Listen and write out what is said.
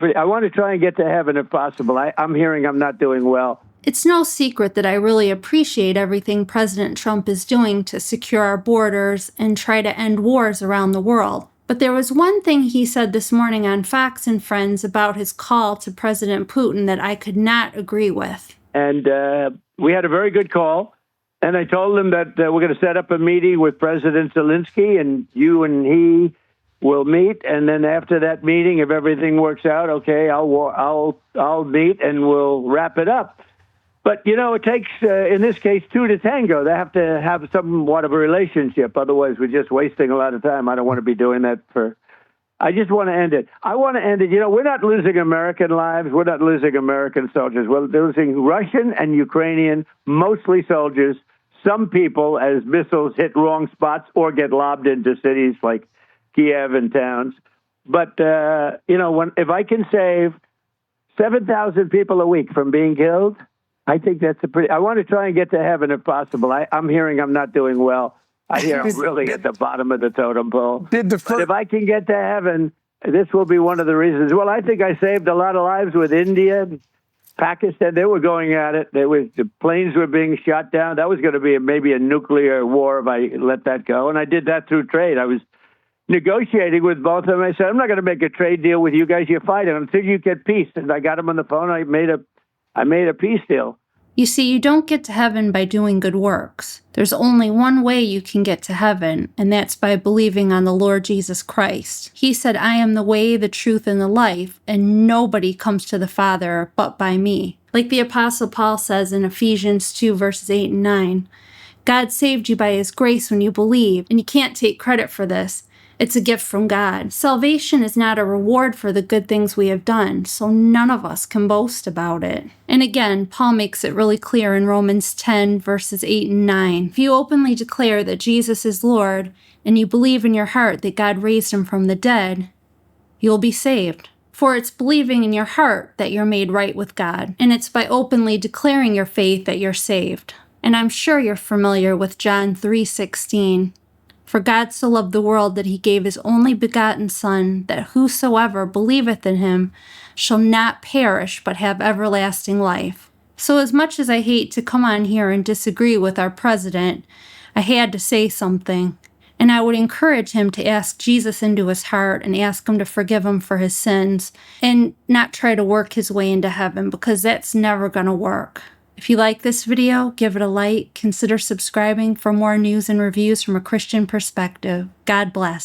I want to try and get to heaven if possible. I'm hearing I'm not doing well. It's no secret that I really appreciate everything President Trump is doing to secure our borders and try to end wars around the world. But there was one thing he said this morning on Fox and Friends about his call to President Putin that I could not agree with. And we had a very good call. And I told him that we're going to set up a meeting with President Zelensky, and you and he will meet. And then after that meeting, if everything works out, okay, I'll meet and we'll wrap it up. But, you know, it takes, in this case, two to tango. They have to have somewhat of a relationship. Otherwise, we're just wasting a lot of time. I don't want to be doing that I just want to end it. I want to end it. You know, we're not losing American lives. We're not losing American soldiers. We're losing Russian and Ukrainian, mostly soldiers. Some people, as missiles hit wrong spots or get lobbed into cities like Kiev and towns. But, you know, if I can save 7,000 people a week from being killed, I think that's I want to try and get to heaven if possible. I'm hearing I'm not doing well. I hear I'm really at the bottom of the totem pole. But if I can get to heaven, this will be one of the reasons. Well, I think I saved a lot of lives with India, Pakistan. They were going at it. The planes were being shot down. That was going to be maybe a nuclear war if I let that go. And I did that through trade. I was negotiating with both of them. I said, I'm not going to make a trade deal with you guys. You're fighting until you get peace. And I got them on the phone. I made a peace deal. You see, you don't get to heaven by doing good works. There's only one way you can get to heaven, and that's by believing on the Lord Jesus Christ. He said, I am the way, the truth, and the life, and nobody comes to the Father but by me. Like the Apostle Paul says in Ephesians 2, verses 8 and 9, God saved you by his grace when you believe, and you can't take credit for this. It's a gift from God. Salvation is not a reward for the good things we have done, so none of us can boast about it. And again, Paul makes it really clear in Romans 10, verses 8 and 9. If you openly declare that Jesus is Lord, and you believe in your heart that God raised him from the dead, you'll be saved. For it's believing in your heart that you're made right with God, and it's by openly declaring your faith that you're saved. And I'm sure you're familiar with John 3:16. For God so loved the world that he gave his only begotten Son, that whosoever believeth in him shall not perish but have everlasting life. So as much as I hate to come on here and disagree with our president, I had to say something. And I would encourage him to ask Jesus into his heart and ask him to forgive him for his sins and not try to work his way into heaven, because that's never going to work. If you like this video, give it a like, consider subscribing for more news and reviews from a Christian perspective. God bless.